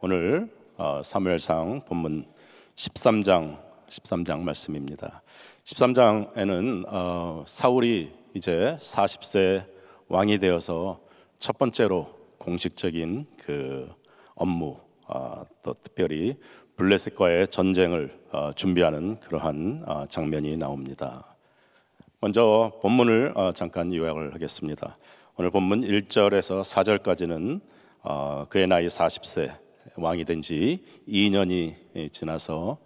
오늘 사무엘상 본문 13장 말씀입니다. 13장에는 사울이 이제 40세 왕이 되어서 첫 번째로 공식적인 그 업무, 또 특별히 블레셋과의 전쟁을 준비하는 그러한 장면이 나옵니다. 먼저 본문을 잠깐 요약을 하겠습니다. 오늘 본문 1절에서 4절까지는 그의 나이 40세, 왕이 된 지 2년이 지나서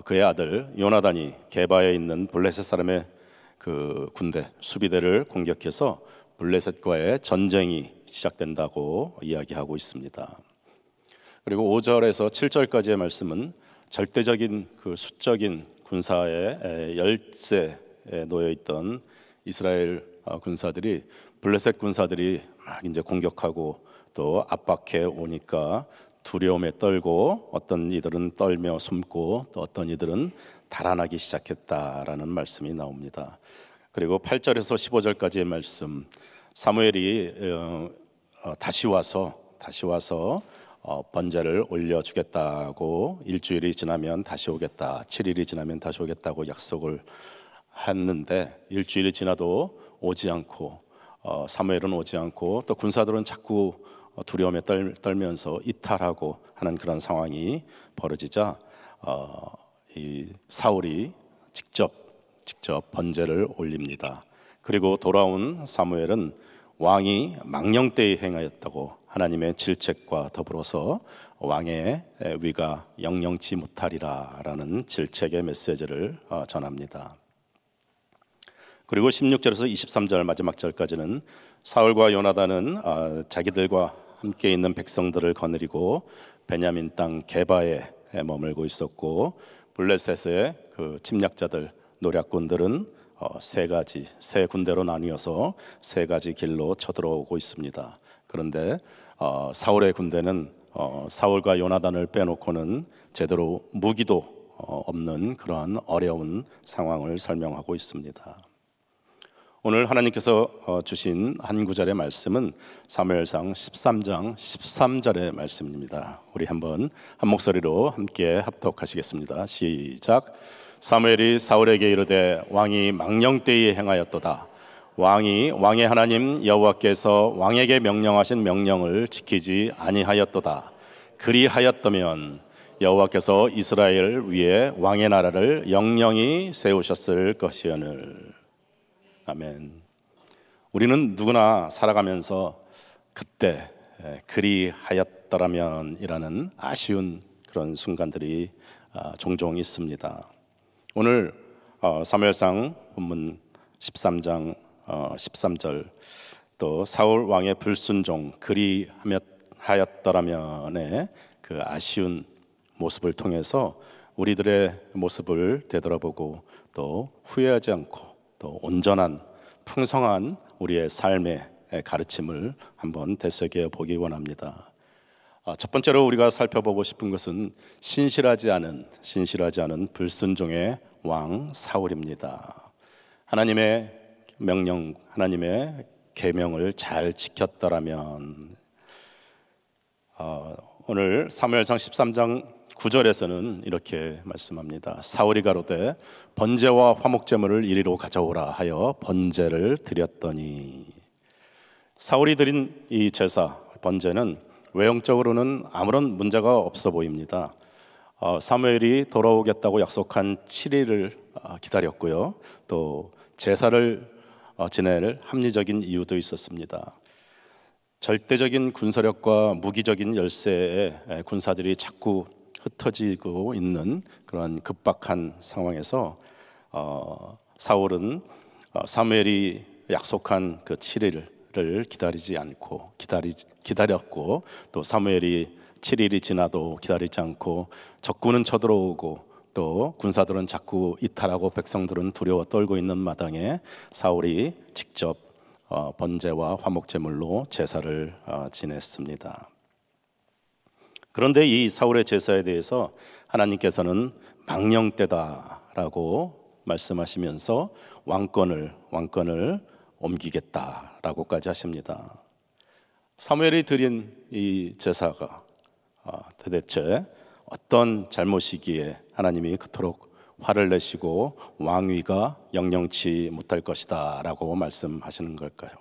그의 아들 요나단이 게바에 있는 블레셋 사람의 그 군대 수비대를 공격해서 블레셋과의 전쟁이 시작된다고 이야기하고 있습니다. 그리고 5절에서 7절까지의 말씀은 절대적인 그 수적인 군사의 열세에 놓여 있던 이스라엘 군사들이 블레셋 군사들이 막 이제 공격하고 또 압박해 오니까 두려움에 떨고 어떤 이들은 떨며 숨고 또 어떤 이들은 달아나기 시작했다라는 말씀이 나옵니다. 그리고 8절에서 15절까지의 말씀, 사무엘이 다시 와서 번제를 올려주겠다고, 일주일이 지나면 다시 오겠다, 7일이 지나면 다시 오겠다고 약속을 했는데 일주일이 지나도 오지 않고 사무엘은 오지 않고 또 군사들은 자꾸 두려움에 떨면서 이탈하고 하는 그런 상황이 벌어지자 이 사울이 직접 번제를 올립니다. 그리고 돌아온 사무엘은 왕이 망령되이 행하였다고 하나님의 질책과 더불어서 왕의 위가 영영치 못하리라라는 질책의 메시지를 전합니다. 그리고 16절에서 23절 마지막 절까지는 사울과 요나단은 자기들과 함께 있는 백성들을 거느리고 베냐민 땅 게바에 머물고 있었고, 블레셋의 그 침략자들, 노략군들은 세 군대로 나뉘어서 세 가지 길로 쳐들어오고 있습니다. 그런데 사울의 군대는 사울과 요나단을 빼놓고는 제대로 무기도 없는 그러한 어려운 상황을 설명하고 있습니다. 오늘 하나님께서 주신 한 구절의 말씀은 사무엘상 13장 13절의 말씀입니다. 우리 한번 한 목소리로 함께 합독하시겠습니다. 시작. 사무엘이 사울에게 이르되 왕이 망령되이 행하였도다. 왕의 하나님 여호와께서 왕에게 명령하신 명령을 지키지 아니하였도다. 그리하였다면 여호와께서 이스라엘 위에 왕의 나라를 영영히 세우셨을 것이오늘. 아멘. 우리는 누구나 살아가면서 그때 그리하였더라면이라는 아쉬운 그런 순간들이 종종 있습니다. 오늘 사무엘상 본문 13장 13절, 또 사울 왕의 불순종 그리하였더라면의 그 아쉬운 모습을 통해서 우리들의 모습을 되돌아보고 또 후회하지 않고 또 온전한 풍성한 우리의 삶의 가르침을 한번 되새겨 보기 원합니다. 첫 번째로 우리가 살펴보고 싶은 것은 신실하지 않은 불순종의 왕 사울입니다. 하나님의 명령, 하나님의 계명을 잘 지켰더라면. 오늘 사무엘상 13장 9절에서는 이렇게 말씀합니다. 사울이 가로되 번제와 화목제물을 이리로 가져오라 하여 번제를 드렸더니. 사울이 드린 이 제사 번제는 외형적으로는 아무런 문제가 없어 보입니다. 사무엘이 돌아오겠다고 약속한 7일을 기다렸고요, 또 제사를 지낼 합리적인 이유도 있었습니다. 절대적인 군사력과 무기적인 열세에 군사들이 자꾸 흩어지고 있는 그런 급박한 상황에서 사울은 사무엘이 약속한 그 7일을 기다리지 않고 기다렸고, 또 사무엘이 7일이 지나도 기다리지 않고 적군은 쳐들어오고 또 군사들은 자꾸 이탈하고 백성들은 두려워 떨고 있는 마당에 사울이 직접 번제와 화목제물로 제사를 지냈습니다. 그런데 이 사울의 제사에 대해서 하나님께서는 망령되다라고 말씀하시면서 왕권을 옮기겠다라고까지 하십니다. 사무엘이 드린 이 제사가 도대체 어떤 잘못이기에 하나님이 그토록 화를 내시고 왕위가 영영치 못할 것이다 라고 말씀하시는 걸까요?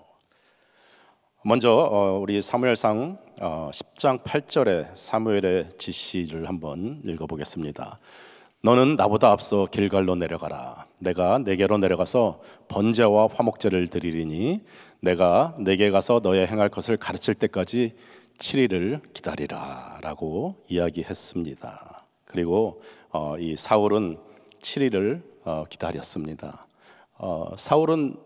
먼저 우리 사무엘상 10장 8절에 사무엘의 지시를 한번 읽어보겠습니다. 너는 나보다 앞서 길갈로 내려가라. 내가 내게로 내려가서 번제와 화목제를 드리리니 내가 내게 가서 너의 행할 것을 가르칠 때까지 7일을 기다리라 라고 이야기했습니다. 그리고 이 사울은 7일을 기다렸습니다. 사울은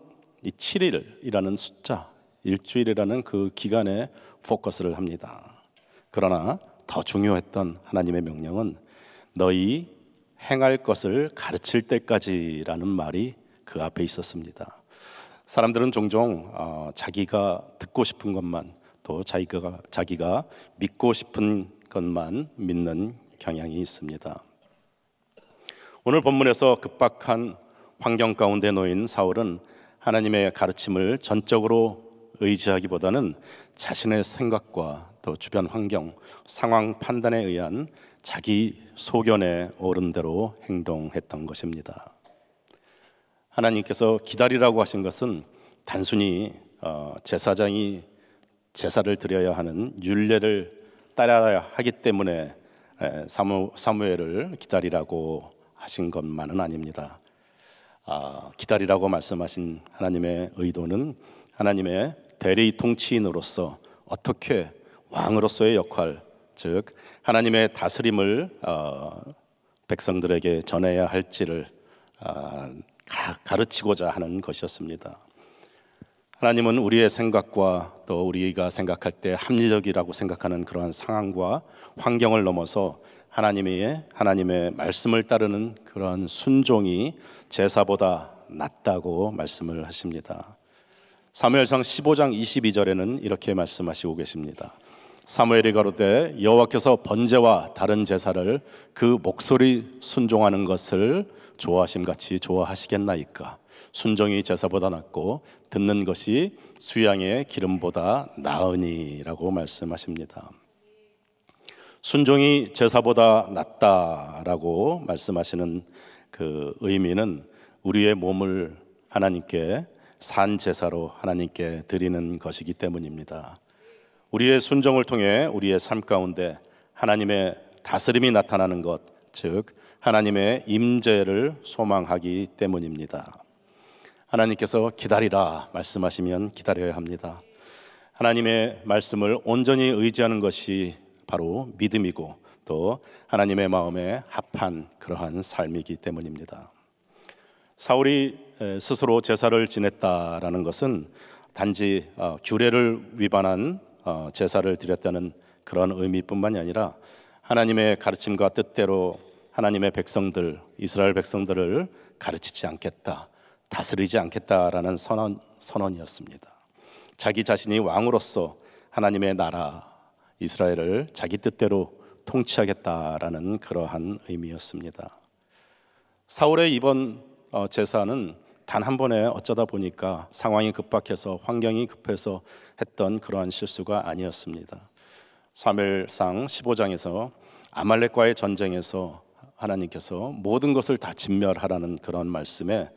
이 7일이라는 숫자, 일주일이라는 그 기간에 포커스를 합니다. 그러나 더 중요했던 하나님의 명령은 너희 행할 것을 가르칠 때까지라는 말이 그 앞에 있었습니다. 사람들은 종종 자기가 듣고 싶은 것만, 또 자기가 믿고 싶은 것만 믿는 경향이 있습니다. 오늘 본문에서 급박한 환경 가운데 놓인 사울은 하나님의 가르침을 전적으로 의지하기보다는 자신의 생각과 또 주변 환경, 상황 판단에 의한 자기 소견에 오른 대로 행동했던 것입니다. 하나님께서 기다리라고 하신 것은 단순히 제사장이 제사를 드려야 하는 율례를 따라야 하기 때문에 사무엘을 기다리라고 하신 것만은 아닙니다. 기다리라고 말씀하신 하나님의 의도는 하나님의 대리 통치인으로서 어떻게 왕으로서의 역할, 즉 하나님의 다스림을 백성들에게 전해야 할지를 가르치고자 하는 것이었습니다. 하나님은 우리의 생각과 또 우리가 생각할 때 합리적이라고 생각하는 그러한 상황과 환경을 넘어서 하나님의 말씀을 따르는 그러한 순종이 제사보다 낫다고 말씀을 하십니다. 사무엘상 15장 22절에는 이렇게 말씀하시고 계십니다. 사무엘이 가로되 여호와께서 번제와 다른 제사를 그 목소리 순종하는 것을 좋아하심같이 좋아하시겠나이까. 순종이 제사보다 낫고 듣는 것이 수양의 기름보다 나으니라고 말씀하십니다. 순종이 제사보다 낫다라고 말씀하시는 그 의미는 우리의 몸을 하나님께 산 제사로 하나님께 드리는 것이기 때문입니다. 우리의 순종을 통해 우리의 삶 가운데 하나님의 다스림이 나타나는 것, 즉 하나님의 임재를 소망하기 때문입니다. 하나님께서 기다리라 말씀하시면 기다려야 합니다. 하나님의 말씀을 온전히 의지하는 것이 바로 믿음이고 또 하나님의 마음에 합한 그러한 삶이기 때문입니다. 사울이 스스로 제사를 지냈다라는 것은 단지 규례를 위반한 제사를 드렸다는 그런 의미뿐만이 아니라 하나님의 가르침과 뜻대로 하나님의 백성들, 이스라엘 백성들을 가르치지 않겠다, 다스리지 않겠다라는 선언이었습니다. 자기 자신이 왕으로서 하나님의 나라 이스라엘을 자기 뜻대로 통치하겠다라는 그러한 의미였습니다. 사울의 이번 제사는 단 한 번에 어쩌다 보니까 상황이 급박해서 환경이 급해서 했던 그러한 실수가 아니었습니다. 사무엘상 15장에서 아말렉과의 전쟁에서 하나님께서 모든 것을 다 진멸하라는 그런 말씀에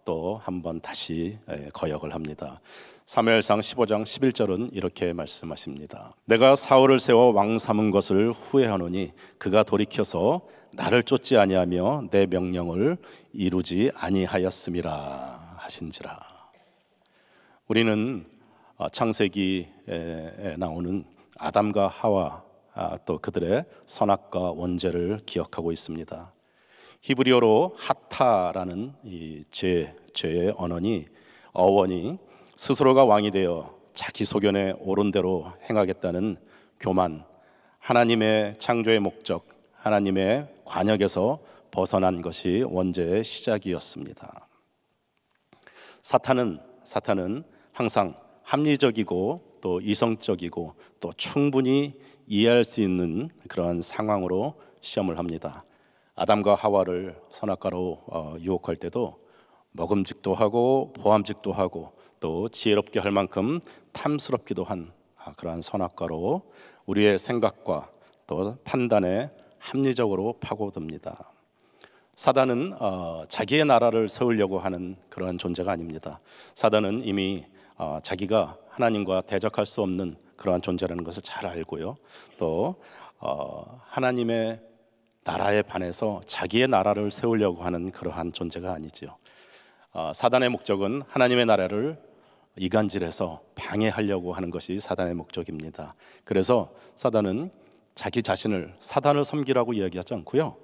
또 한 번 다시 거역을 합니다. 사무엘상 15장 11절은 이렇게 말씀하십니다. 내가 사울을 세워 왕 삼은 것을 후회하노니 그가 돌이켜서 나를 쫓지 아니하며 내 명령을 이루지 아니하였음이라 하신지라. 우리는 창세기에 나오는 아담과 하와 또 그들의 선악과 원죄를 기억하고 있습니다. 히브리어로 하타라는 이 죄의 어원이 스스로가 왕이 되어 자기 소견에 옳은 대로 행하겠다는 교만, 하나님의 창조의 목적, 하나님의 관역에서 벗어난 것이 원죄의 시작이었습니다. 사탄은 항상 합리적이고 또 이성적이고 또 충분히 이해할 수 있는 그러한 상황으로 시험을 합니다. 아담과 하와를 선악과로 유혹할 때도 먹음직도 하고 보암직도 하고 또 지혜롭게 할 만큼 탐스럽기도 한 그러한 선악과로 우리의 생각과 또 판단에 합리적으로 파고듭니다. 사단은 자기의 나라를 세우려고 하는 그러한 존재가 아닙니다. 사단은 이미 자기가 하나님과 대적할 수 없는 그러한 존재라는 것을 잘 알고요. 또 하나님의 나라에 반해서 자기의 나라를 세우려고 하는 그러한 존재가 아니지요. 사단의 목적은 하나님의 나라를 이간질해서 방해하려고 하는 것이 사단의 목적입니다. 그래서 사단은 자기 자신을 사단을 섬기라고 이야기하지 않고요,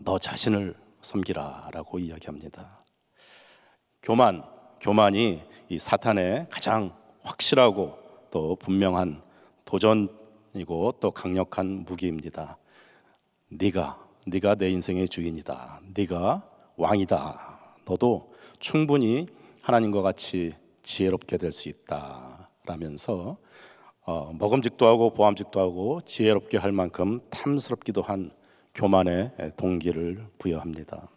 너 자신을 섬기라라고 이야기합니다. 교만이 이 사탄의 가장 확실하고 또 분명한 도전이고 또 강력한 무기입니다. 네가 내 인생의 주인이다. 네가 왕이다. 너도 충분히 하나님과 같이 지혜롭게 될 수 있다 라면서 먹음직도 하고 보암직도 하고 지혜롭게 할 만큼 탐스럽기도 한 교만의 동기를 부여합니다.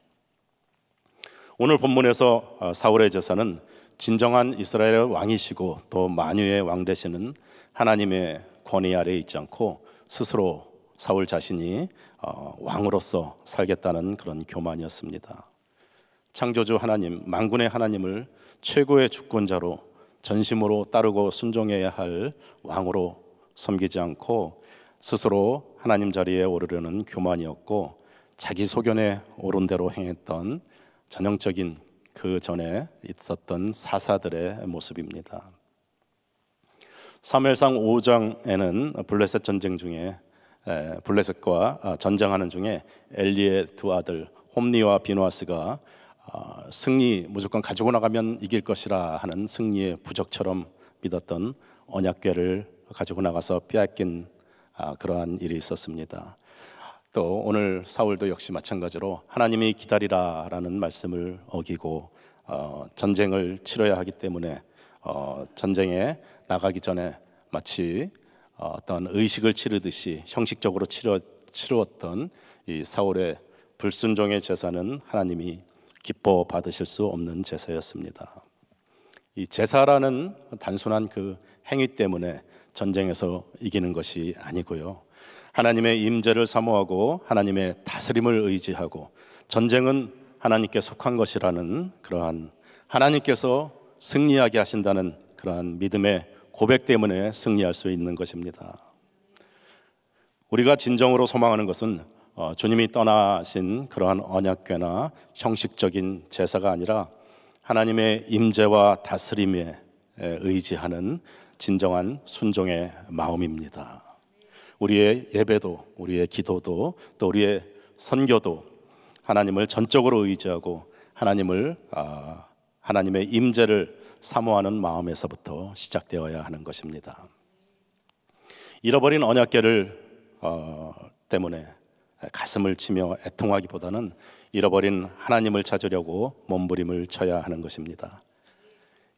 오늘 본문에서 사울의 제사는 진정한 이스라엘의 왕이시고 또 만유의 왕 되시는 하나님의 권위 아래에 있지 않고 스스로 사울 자신이 왕으로서 살겠다는 그런 교만이었습니다. 창조주 하나님, 만군의 하나님을 최고의 주권자로 전심으로 따르고 순종해야 할 왕으로 섬기지 않고 스스로 하나님 자리에 오르려는 교만이었고, 자기 소견에 옳은 대로 행했던 전형적인 그 전에 있었던 사사들의 모습입니다. 사무엘상 5장에는 블레셋 전쟁 중에 블레셋과 전쟁하는 중에 엘리의 두 아들 홈니와 비누아스가 승리 무조건 가지고 나가면 이길 것이라 하는 승리의 부적처럼 믿었던 언약궤를 가지고 나가서 빼앗긴 그러한 일이 있었습니다. 또 오늘 사울도 역시 마찬가지로 하나님이 기다리라라는 말씀을 어기고 전쟁을 치러야 하기 때문에 전쟁에 나가기 전에 마치 어떤 의식을 치르듯이 형식적으로 치루었던 이 사울의 불순종의 제사는 하나님이 기뻐 받으실 수 없는 제사였습니다. 이 제사라는 단순한 그 행위 때문에 전쟁에서 이기는 것이 아니고요, 하나님의 임재를 사모하고 하나님의 다스림을 의지하고 전쟁은 하나님께 속한 것이라는 그러한 하나님께서 승리하게 하신다는 그러한 믿음의 고백 때문에 승리할 수 있는 것입니다. 우리가 진정으로 소망하는 것은 주님이 떠나신 그러한 언약궤나 형식적인 제사가 아니라 하나님의 임재와 다스림에 의지하는 진정한 순종의 마음입니다. 우리의 예배도, 우리의 기도도, 또 우리의 선교도 하나님을 전적으로 의지하고 하나님의 임재를 사모하는 마음에서부터 시작되어야 하는 것입니다. 잃어버린 언약궤를 때문에 가슴을 치며 애통하기보다는 잃어버린 하나님을 찾으려고 몸부림을 쳐야 하는 것입니다.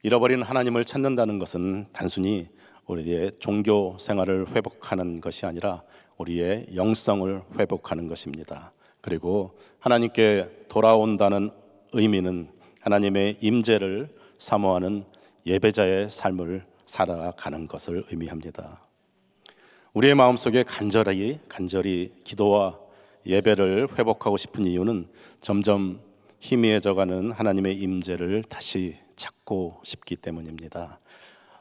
잃어버린 하나님을 찾는다는 것은 단순히 우리의 종교 생활을 회복하는 것이 아니라 우리의 영성을 회복하는 것입니다. 그리고 하나님께 돌아온다는 의미는 하나님의 임재를 사모하는 예배자의 삶을 살아가는 것을 의미합니다. 우리의 마음속에 간절히 기도와 예배를 회복하고 싶은 이유는 점점 희미해져가는 하나님의 임재를 다시 찾고 싶기 때문입니다.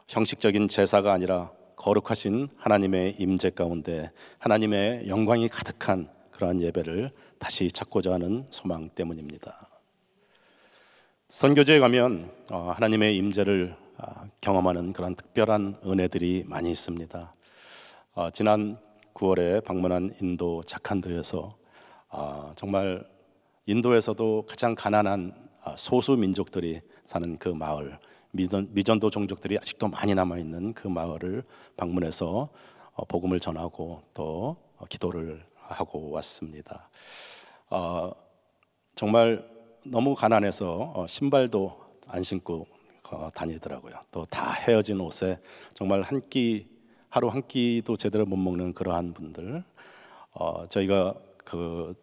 형식적인 제사가 아니라 거룩하신 하나님의 임재 가운데 하나님의 영광이 가득한 그러한 예배를 다시 찾고자 하는 소망 때문입니다. 선교지에 가면 하나님의 임재를 경험하는 그런 특별한 은혜들이 많이 있습니다. 지난 9월에 방문한 인도 자칸드에서 정말 인도에서도 가장 가난한 소수 민족들이 사는 그 마을, 미전도 종족들이 아직도 많이 남아있는 그 마을을 방문해서 복음을 전하고 또 기도를 하고 왔습니다. 정말 너무 가난해서 신발도 안 신고 다니더라고요. 또 다 헤어진 옷에 정말 하루 한 끼도 제대로 못 먹는 그러한 분들, 저희가 그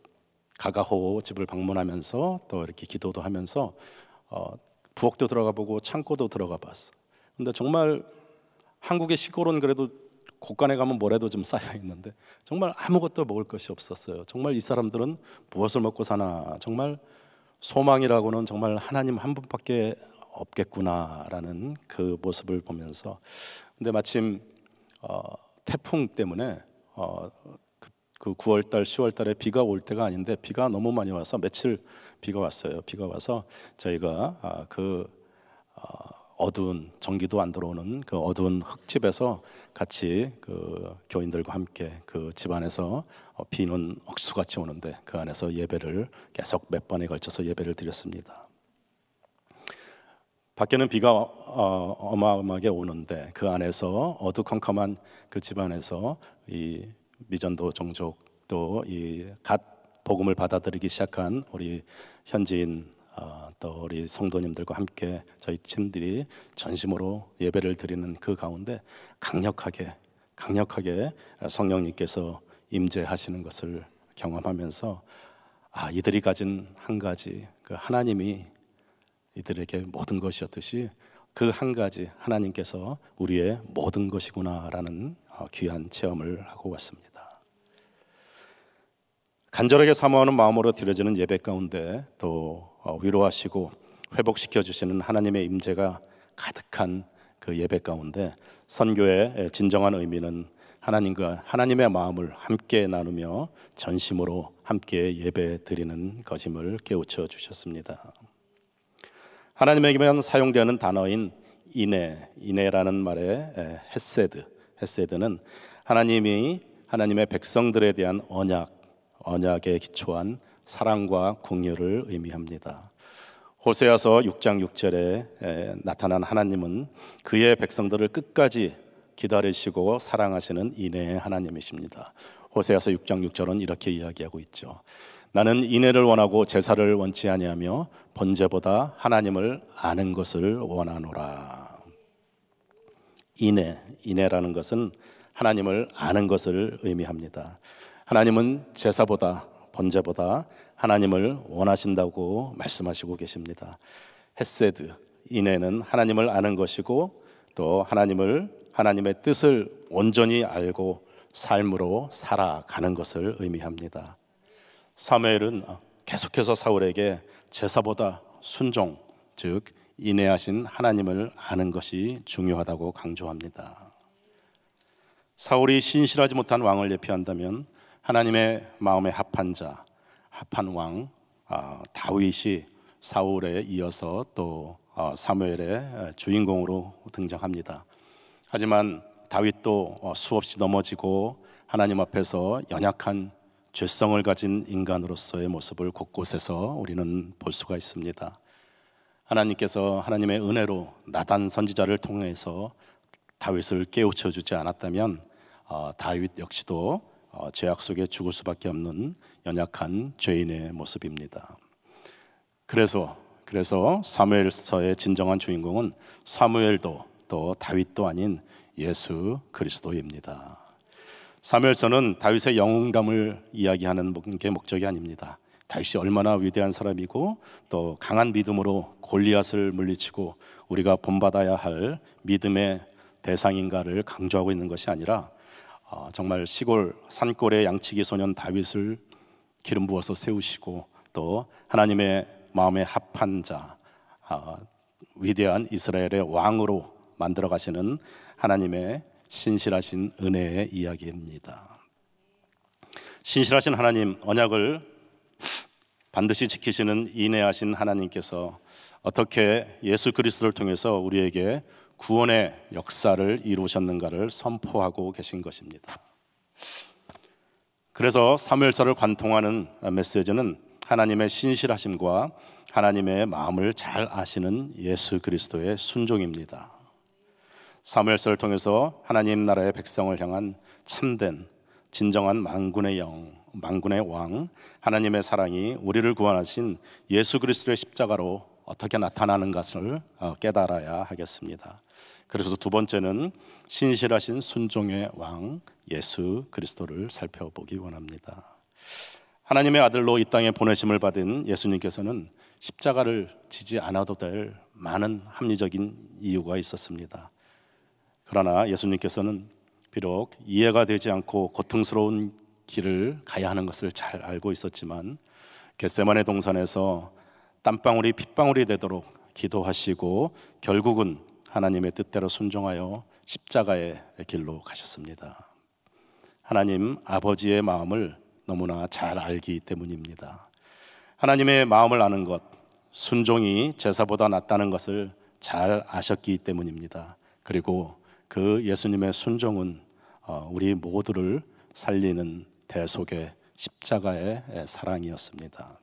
가가호 집을 방문하면서 또 이렇게 기도도 하면서 부엌도 들어가 보고 창고도 들어가 봤어. 근데 정말 한국의 시골은 그래도 곳간에 가면 모래도 좀 쌓여 있는데 정말 아무것도 먹을 것이 없었어요. 정말 이 사람들은 무엇을 먹고 사나, 정말 소망이라고는 정말 하나님 한 분밖에 없겠구나라는 그 모습을 보면서, 근데 마침 태풍 때문에 그 9월달 10월달에 비가 올 때가 아닌데 비가 너무 많이 와서 며칠 비가 왔어요. 비가 와서 저희가 어두운, 전기도 안 들어오는 그 어두운 흙집에서 같이 그 교인들과 함께 그 집안에서 비는 억수같이 오는데 그 안에서 예배를 계속 몇 번에 걸쳐서 예배를 드렸습니다. 밖에는 비가 어마어마하게 오는데 그 안에서 어두컴컴한 그 집안에서 이 미전도 종족, 또 이 갓 복음을 받아들이기 시작한 우리 현지인, 또 우리 성도님들과 함께 저희 친들이 전심으로 예배를 드리는 그 가운데 강력하게 성령님께서 임재하시는 것을 경험하면서, 이들이 가진 한 가지, 그 하나님이 이들에게 모든 것이었듯이 그 한 가지 하나님께서 우리의 모든 것이구나라는 귀한 체험을 하고 왔습니다. 간절하게 사모하는 마음으로 드려지는 예배 가운데 또 위로하시고 회복시켜 주시는 하나님의 임재가 가득한 그 예배 가운데 선교의 진정한 의미는 하나님과 하나님의 마음을 함께 나누며 전심으로 함께 예배 드리는 것임을 깨우쳐 주셨습니다. 하나님에게만 사용되는 단어인 인애라는 말의 헤세드는 하나님이 하나님의 백성들에 대한 언약에 기초한 사랑과 긍휼을 의미합니다. 호세아서 6장 6절에 나타난 하나님은 그의 백성들을 끝까지 기다리시고 사랑하시는 인애의 하나님이십니다. 호세아서 6장 6절은 이렇게 이야기하고 있죠. 나는 인애를 원하고 제사를 원치 아니하며 번제보다 하나님을 아는 것을 원하노라. 인애라는 것은 하나님을 아는 것을 의미합니다. 하나님은 제사보다 번제보다 하나님을 원하신다고 말씀하시고 계십니다. 헤세드, 인애는 하나님을 아는 것이고 또 하나님의 뜻을 온전히 알고 삶으로 살아가는 것을 의미합니다. 사무엘은 계속해서 사울에게 제사보다 순종, 즉 인애하신 하나님을 아는 것이 중요하다고 강조합니다. 사울이 신실하지 못한 왕을 예표한다면 하나님의 마음에 합한 자, 합한 왕 다윗이 사울에 이어서 또 사무엘의 주인공으로 등장합니다. 하지만 다윗도 수없이 넘어지고 하나님 앞에서 연약한 죄성을 가진 인간으로서의 모습을 곳곳에서 우리는 볼 수가 있습니다. 하나님께서 하나님의 은혜로 나단 선지자를 통해서 다윗을 깨우쳐 주지 않았다면 다윗 역시도 죄악 속에 죽을 수밖에 없는 연약한 죄인의 모습입니다. 그래서 사무엘서의 진정한 주인공은 사무엘도 또 다윗도 아닌 예수 그리스도입니다. 사무엘서는 다윗의 영웅감을 이야기하는 게 목적이 아닙니다. 다윗이 얼마나 위대한 사람이고 또 강한 믿음으로 골리앗을 물리치고 우리가 본받아야 할 믿음의 대상인가를 강조하고 있는 것이 아니라 정말 시골 산골의 양치기 소년 다윗을 기름 부어서 세우시고 또 하나님의 마음에 합한 자, 위대한 이스라엘의 왕으로 만들어 가시는 하나님의 신실하신 은혜의 이야기입니다. 신실하신 하나님, 언약을 반드시 지키시는 인애하신 하나님께서 어떻게 예수 그리스도를 통해서 우리에게 구원의 역사를 이루셨는가를 선포하고 계신 것입니다. 그래서 사무엘서를 관통하는 메시지는 하나님의 신실하심과 하나님의 마음을 잘 아시는 예수 그리스도의 순종입니다. 사무엘서를 통해서 하나님 나라의 백성을 향한 참된 진정한 만군의 왕 하나님의 사랑이 우리를 구원하신 예수 그리스도의 십자가로 어떻게 나타나는 것을 깨달아야 하겠습니다. 그래서 두 번째는 신실하신 순종의 왕 예수 그리스도를 살펴보기 원합니다. 하나님의 아들로 이 땅에 보내심을 받은 예수님께서는 십자가를 지지 않아도 될 많은 합리적인 이유가 있었습니다. 그러나 예수님께서는 비록 이해가 되지 않고 고통스러운 길을 가야 하는 것을 잘 알고 있었지만 겟세마네 동산에서 땀방울이 핏방울이 되도록 기도하시고 결국은 하나님의 뜻대로 순종하여 십자가의 길로 가셨습니다. 하나님 아버지의 마음을 너무나 잘 알기 때문입니다. 하나님의 마음을 아는 것, 순종이 제사보다 낫다는 것을 잘 아셨기 때문입니다. 그리고 그 예수님의 순종은 우리 모두를 살리는 대속의 십자가의 사랑이었습니다.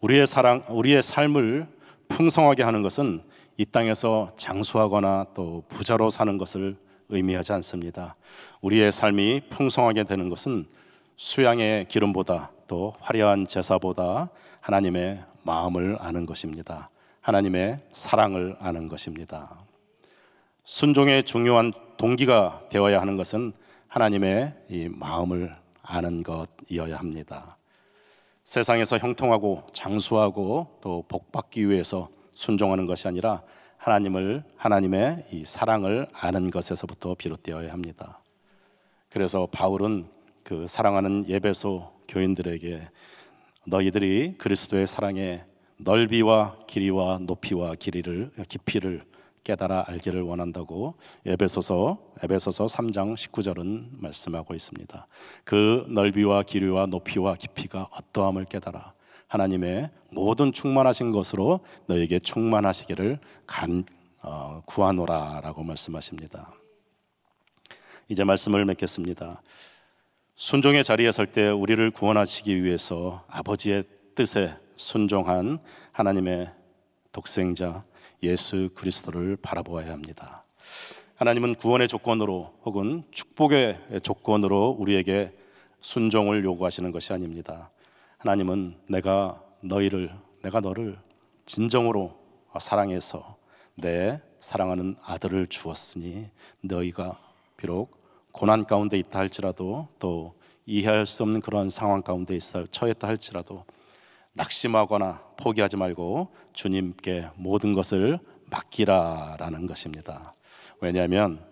우리의 삶을 풍성하게 하는 것은 이 땅에서 장수하거나 또 부자로 사는 것을 의미하지 않습니다. 우리의 삶이 풍성하게 되는 것은 수양의 기름보다 또 화려한 제사보다 하나님의 마음을 아는 것입니다. 하나님의 사랑을 아는 것입니다. 순종의 중요한 동기가 되어야 하는 것은 하나님의 이 마음을 아는 것이어야 합니다. 세상에서 형통하고 장수하고 또 복받기 위해서 순종하는 것이 아니라 하나님의 이 사랑을 아는 것에서부터 비롯되어야 합니다. 그래서 바울은 그 사랑하는 에베소 교인들에게 너희들이 그리스도의 사랑의 넓이와 길이와 높이와 깊이를 깨달아 알기를 원한다고 에베소서 3장 19절은 말씀하고 있습니다. 그 넓이와 길이와 높이와 깊이가 어떠함을 깨달아 하나님의 모든 충만하신 것으로 너에게 충만하시기를 구하노라라고 말씀하십니다. 이제 말씀을 맺겠습니다. 순종의 자리에 설 때 우리를 구원하시기 위해서 아버지의 뜻에 순종한 하나님의 독생자 예수 그리스도를 바라보아야 합니다. 하나님은 구원의 조건으로 혹은 축복의 조건으로 우리에게 순종을 요구하시는 것이 아닙니다. 하나님은 내가 너를 진정으로 사랑해서 내 사랑하는 아들을 주었으니 너희가 비록 고난 가운데 있다 할지라도 또 이해할 수 없는 그런 상황 가운데 처했다 할지라도 낙심하거나 포기하지 말고 주님께 모든 것을 맡기라라는 것입니다. 왜냐하면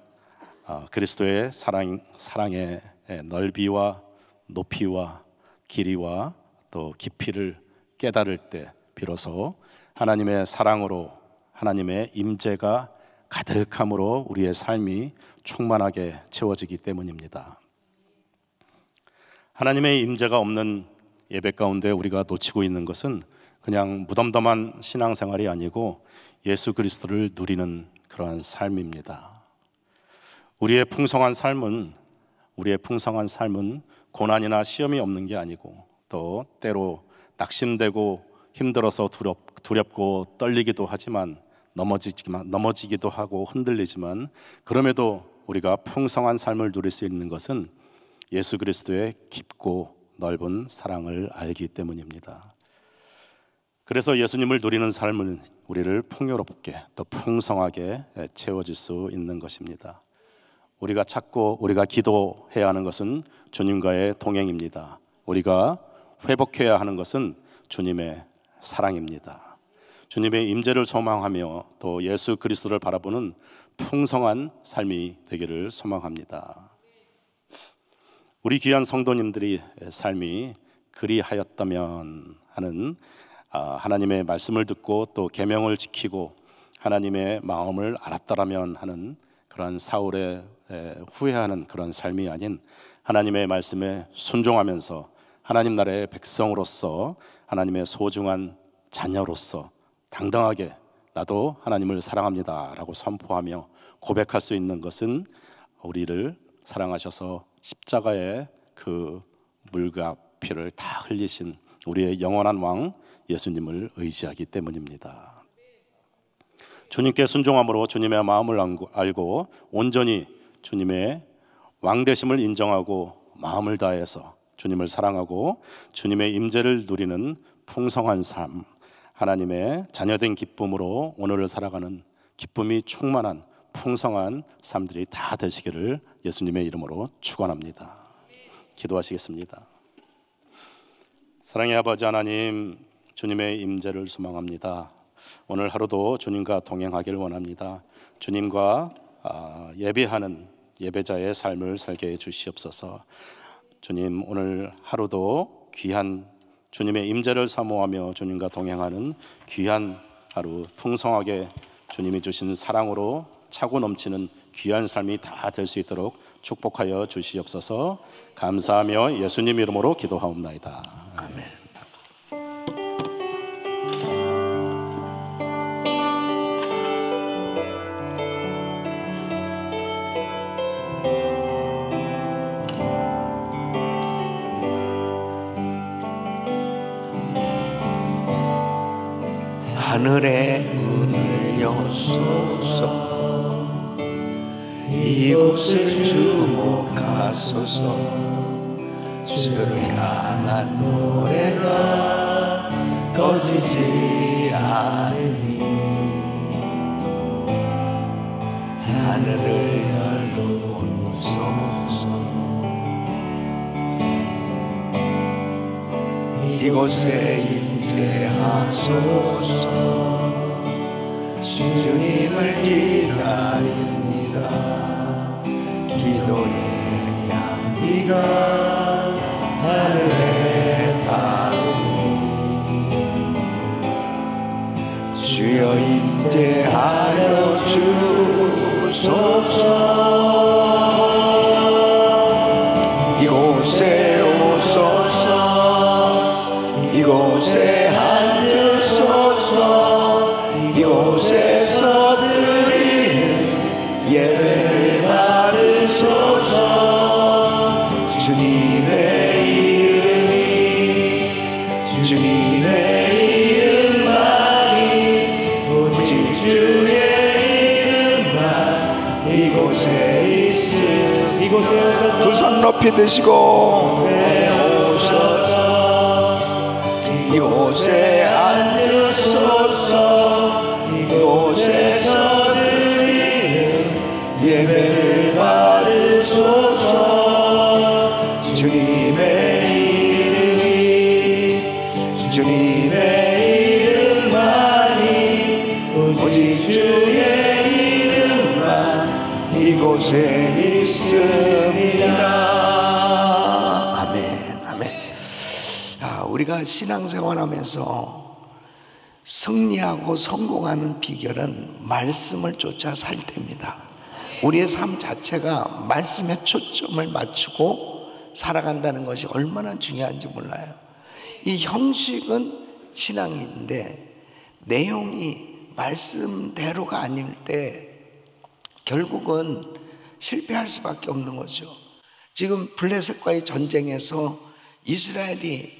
그리스도의 사랑의 넓이와 높이와 길이와 또 깊이를 깨달을 때 비로소 하나님의 사랑으로 하나님의 임재가 가득함으로 우리의 삶이 충만하게 채워지기 때문입니다. 하나님의 임재가 없는 예배 가운데 우리가 놓치고 있는 것은 그냥 무덤덤한 신앙생활이 아니고 예수 그리스도를 누리는 그러한 삶입니다. 우리의 풍성한 삶은 고난이나 시험이 없는 게 아니고 또 때로 낙심되고 힘들어서 두렵고 떨리기도 하지만 넘어지기도 하고 흔들리지만 그럼에도 우리가 풍성한 삶을 누릴 수 있는 것은 예수 그리스도의 깊고 넓은 사랑을 알기 때문입니다. 그래서 예수님을 누리는 삶은 우리를 풍요롭게 또 풍성하게 채워질 수 있는 것입니다. 우리가 찾고 우리가 기도해야 하는 것은 주님과의 동행입니다. 우리가 회복해야 하는 것은 주님의 사랑입니다. 주님의 임재를 소망하며 또 예수 그리스도를 바라보는 풍성한 삶이 되기를 소망합니다. 우리 귀한 성도님들의 삶이 그리하였다면 하는 하나님의 말씀을 듣고 또 계명을 지키고 하나님의 마음을 알았더라면 하는 그런 사울의 후회하는 그런 삶이 아닌 하나님의 말씀에 순종하면서 하나님 나라의 백성으로서 하나님의 소중한 자녀로서 당당하게 나도 하나님을 사랑합니다 라고 선포하며 고백할 수 있는 것은 우리를 사랑하셔서 십자가의 그 물과 피를 다 흘리신 우리의 영원한 왕 예수님을 의지하기 때문입니다. 주님께 순종함으로 주님의 마음을 알고 온전히 주님의 왕되심을 인정하고 마음을 다해서 주님을 사랑하고 주님의 임재를 누리는 풍성한 삶, 하나님의 자녀된 기쁨으로 오늘을 살아가는 기쁨이 충만한 풍성한 삶들이 다 되시기를 예수님의 이름으로 축원합니다. 기도하시겠습니다. 사랑의 아버지 하나님, 주님의 임재를 소망합니다. 오늘 하루도 주님과 동행하기를 원합니다. 주님과 예배하는 예배자의 삶을 살게 해 주시옵소서. 주님, 오늘 하루도 귀한 주님의 임재를 사모하며 주님과 동행하는 귀한 하루, 풍성하게 주님이 주신 사랑으로 차고 넘치는 귀한 삶이 다 될 수 있도록 축복하여 주시옵소서. 감사하며 예수님 이름으로 기도하옵나이다. 아멘. 하늘의 문을 여소서, 이곳을 주목하소서. 주를 향한 노래가 꺼지지 않으니, 하늘을 열고 쏘소서. 이곳에 임재하소서. 주님을 기다립니다. 기도의 향기가 하늘에 닿으니, 주여 임재하여 주소서. 이곳에 오소서. 이곳에 앉으소서. 이곳에서 드리는 예배를 받으소서. 주님의 이름이, 주님의 이름만이, 오직 주의 이름만 이곳에 있음. 두 손 높이 드시고 오소서. 이곳에 앉으소서. 이곳에서 드리는 예배를 받으소서. 주님의 이름이, 주님의 이름만이, 오직 주의 이름만 이곳에 있습니다. 아멘, 아멘. 우리가 신앙생활하면서 승리하고 성공하는 비결은 말씀을 쫓아 살 때입니다. 우리의 삶 자체가 말씀에 초점을 맞추고 살아간다는 것이 얼마나 중요한지 몰라요. 이 형식은 신앙인데 내용이 말씀대로가 아닐 때 결국은 실패할 수밖에 없는 거죠. 지금 블레셋과의 전쟁에서 이스라엘이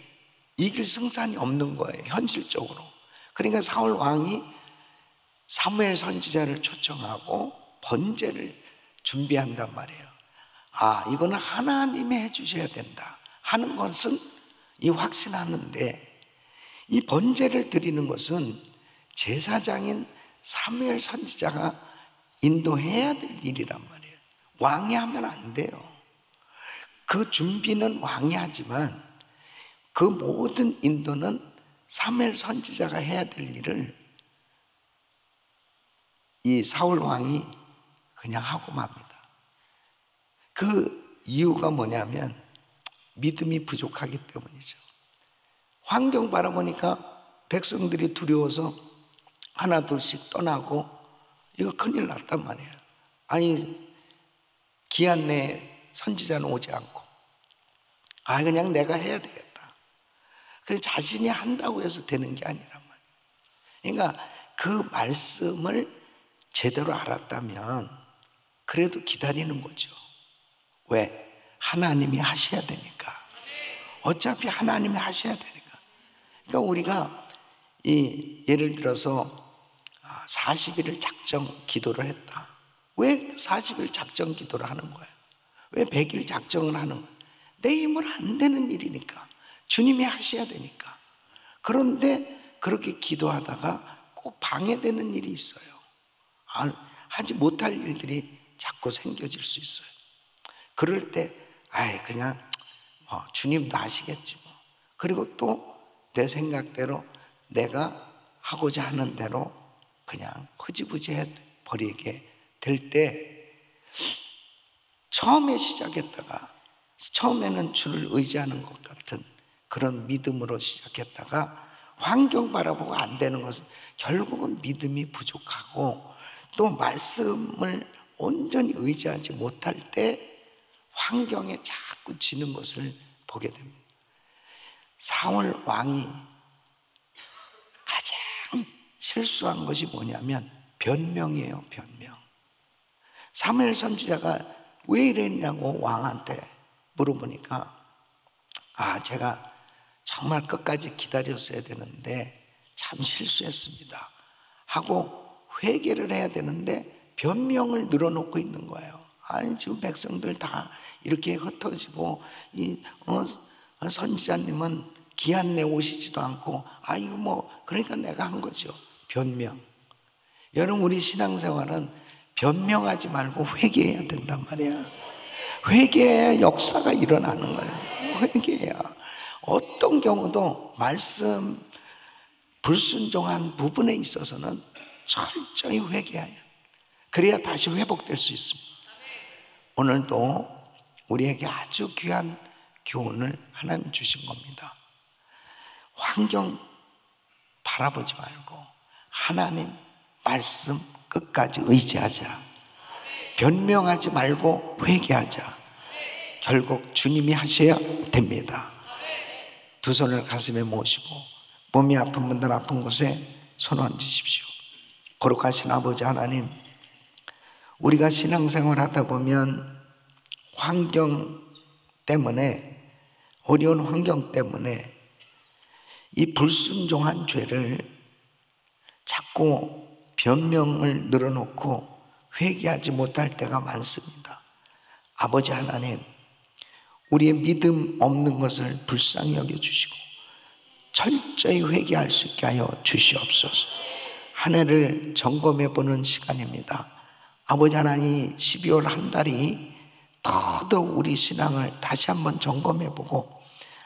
이길 승산이 없는 거예요, 현실적으로. 그러니까 사울 왕이 사무엘 선지자를 초청하고 번제를 준비한단 말이에요. 이거는 하나님이 해주셔야 된다 하는 것은 확신하는데, 이 번제를 드리는 것은 제사장인 사무엘 선지자가 인도해야 될 일이란 말이에요. 왕이 하면 안 돼요. 그 준비는 왕이 하지만 그 모든 인도는 사무엘 선지자가 해야 될 일을 이 사울 왕이 그냥 하고 맙니다. 그 이유가 뭐냐면 믿음이 부족하기 때문이죠. 환경 바라보니까 백성들이 두려워서 하나 둘씩 떠나고 이거 큰일 났단 말이에요. 기한 내에 선지자는 오지 않고 그냥 내가 해야 되겠다. 그래서 자신이 한다고 해서 되는 게 아니란 말이에요. 그러니까 그 말씀을 제대로 알았다면 그래도 기다리는 거죠. 왜? 하나님이 하셔야 되니까. 어차피 하나님이 하셔야 되니까. 그러니까 우리가 예를 들어서 40일을 작정 기도를 했다. 왜 40일 작정 기도를 하는 거예요? 왜 100일 작정을 하는 거예요? 내 힘으로 안 되는 일이니까. 주님이 하셔야 되니까. 그런데 그렇게 기도하다가 꼭 방해되는 일이 있어요. 하지 못할 일들이 자꾸 생겨질 수 있어요. 그럴 때 그냥 주님도 아시겠지 뭐. 그리고 또 내 생각대로 내가 하고자 하는 대로 그냥 흐지부지 버리게 될 때 처음에 시작했다가 처음에는 주를 의지하는 것 같은 그런 믿음으로 시작했다가 환경 바라보고 안 되는 것은 결국은 믿음이 부족하고 또 말씀을 온전히 의지하지 못할 때 환경에 자꾸 지는 것을 보게 됩니다. 사울 왕이 가장 실수한 것이 뭐냐면 변명이에요. 변명. 사무엘 선지자가 왜 이랬냐고 왕한테 물어보니까 제가 정말 끝까지 기다렸어야 되는데 참 실수했습니다 하고 회개를 해야 되는데 변명을 늘어놓고 있는 거예요. 아니 지금 백성들 다 이렇게 흩어지고 선지자님은 기한 내 오시지도 않고 이거 뭐 그러니까 내가 한 거죠. 변명. 여러분 우리 신앙생활은 변명하지 말고 회개해야 된단 말이야. 회개해야 역사가 일어나는 거예요. 회개해야 어떤 경우도 말씀 불순종한 부분에 있어서는 철저히 회개해야 해요. 그래야 다시 회복될 수 있습니다. 오늘도 우리에게 아주 귀한 교훈을 하나님 주신 겁니다. 환경 바라보지 말고 하나님 말씀 끝까지 의지하자. 변명하지 말고 회개하자. 결국 주님이 하셔야 됩니다. 두 손을 가슴에 모시고 몸이 아픈 분들 아픈 곳에 손 얹으십시오. 거룩하신 아버지 하나님, 우리가 신앙생활 하다 보면 환경 때문에, 어려운 환경 때문에 이 불순종한 죄를 자꾸 변명을 늘어놓고 회개하지 못할 때가 많습니다. 아버지 하나님, 우리의 믿음 없는 것을 불쌍히 여겨주시고 철저히 회개할 수 있게 하여 주시옵소서. 한 해를 점검해 보는 시간입니다. 아버지 하나님, 12월 한 달이 더더욱 우리 신앙을 다시 한번 점검해 보고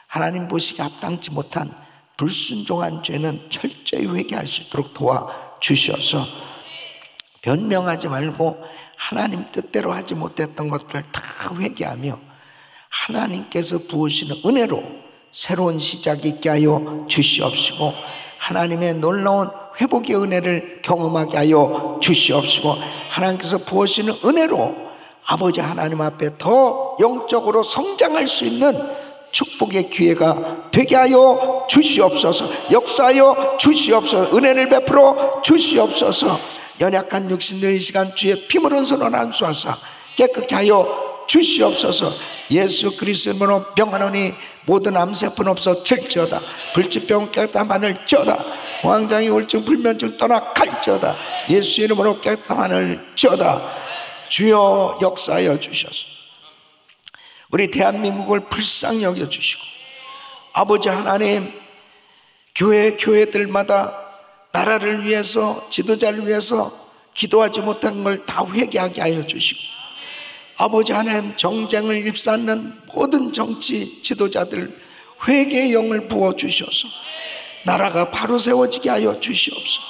하나님 보시기에 합당치 못한 불순종한 죄는 철저히 회개할 수 있도록 도와주셔서 변명하지 말고 하나님 뜻대로 하지 못했던 것들 다 회개하며 하나님께서 부으시는 은혜로 새로운 시작이 있게 하여 주시옵시고 하나님의 놀라운 회복의 은혜를 경험하게 하여 주시옵시고 하나님께서 부으시는 은혜로 아버지 하나님 앞에 더 영적으로 성장할 수 있는 축복의 기회가 되게 하여 주시옵소서. 역사하여 주시옵소서. 은혜를 베풀어 주시옵소서. 연약한 육신들 이 시간 주의 피 묻은 손을 안수하사 깨끗게 하여 주시옵소서. 예수 그리스도의 이름으로 병하노니 모든 암세포는 없어 칠지어다. 불치병 깨끗한 하늘 찌어다. 왕장이 우울증 불면증 떠나 갈지어다. 예수 이름으로 깨끗한 하늘 찌어다. 주여 역사하여 주셔서 우리 대한민국을 불쌍히 여겨주시고 아버지 하나님, 교회들마다 나라를 위해서 지도자를 위해서 기도하지 못한 걸 다 회개하게 하여 주시고 아버지 하나님, 정쟁을 일삼는 모든 정치 지도자들 회개의 영을 부어주셔서 나라가 바로 세워지게 하여 주시옵소서.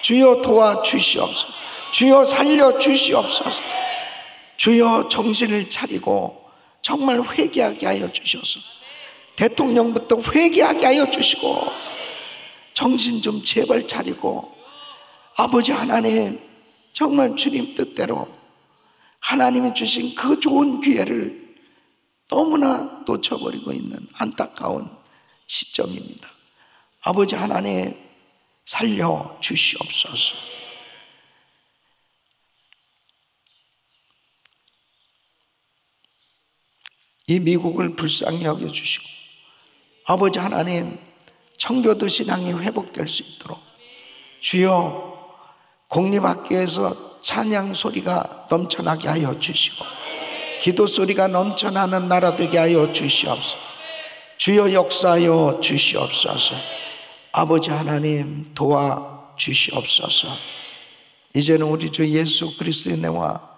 주여 도와주시옵소서. 주여 살려주시옵소서. 주여 정신을 차리고 정말 회개하게 하여 주셔서 대통령부터 회개하게 하여 주시고 정신 좀 제발 차리고 아버지 하나님, 정말 주님 뜻대로 하나님이 주신 그 좋은 기회를 너무나 놓쳐버리고 있는 안타까운 시점입니다. 아버지 하나님, 살려 주시옵소서. 이 미국을 불쌍히 여겨주시고 아버지 하나님, 청교도 신앙이 회복될 수 있도록 주여 공립학교에서 찬양 소리가 넘쳐나게 하여 주시고 기도 소리가 넘쳐나는 나라 되게 하여 주시옵소서. 주여 역사하여 주시옵소서. 아버지 하나님 도와주시옵소서. 이제는 우리 주 예수 그리스도의 은혜와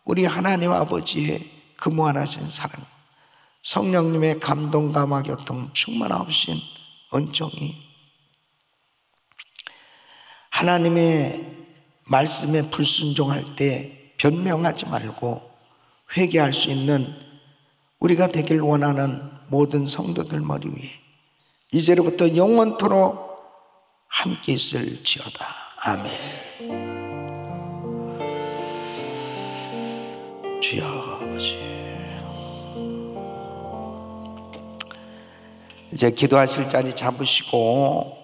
우리 하나님 아버지의 그 무한하신 사랑, 성령님의 감동 감화 교통 충만하신 은총이 하나님의 말씀에 불순종할 때 변명하지 말고 회개할 수 있는 우리가 되길 원하는 모든 성도들 머리 위에 이제로부터 영원토록 함께 있을지어다. 아멘. 주여 아버지, 이제 기도하실 자리 잡으시고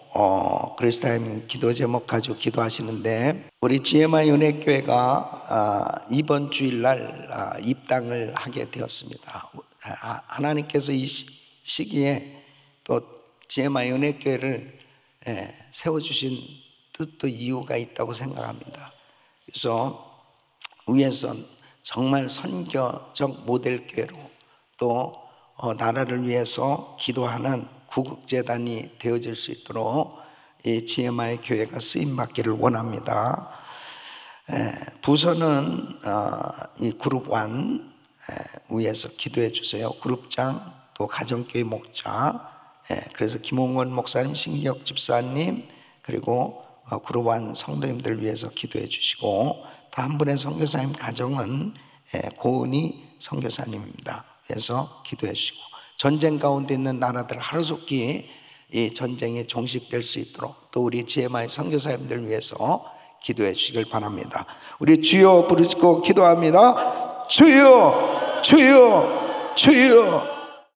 그리스도인 기도 제목 가지고 기도하시는데, 우리 GMI 은혜교회가 이번 주일날 입당을 하게 되었습니다. 하나님께서 이 시기에 또 GMI 은혜교회를 세워주신 뜻도 이유가 있다고 생각합니다. 그래서 위에서 정말 선교적 모델교회로 또 나라를 위해서 기도하는 구국재단이 되어질 수 있도록 이 GMI 교회가 쓰임받기를 원합니다. 부서는 이 그룹 1 위에서 기도해 주세요. 그룹장, 또 가정교회 목자, 그래서 김홍원 목사님, 신기혁 집사님, 그리고 그룹 1 성도님들 위해서 기도해 주시고, 또 한 분의 선교사님 가정은 고은희 선교사님입니다. 위해서 기도해 주시고, 전쟁 가운데 있는 나라들 하루속히 이 전쟁이 종식될 수 있도록 또 우리 GMI 선교사님들 위해서 기도해 주시길 바랍니다. 우리 주여 부르짖고 기도합니다. 주여, 주여, 주여.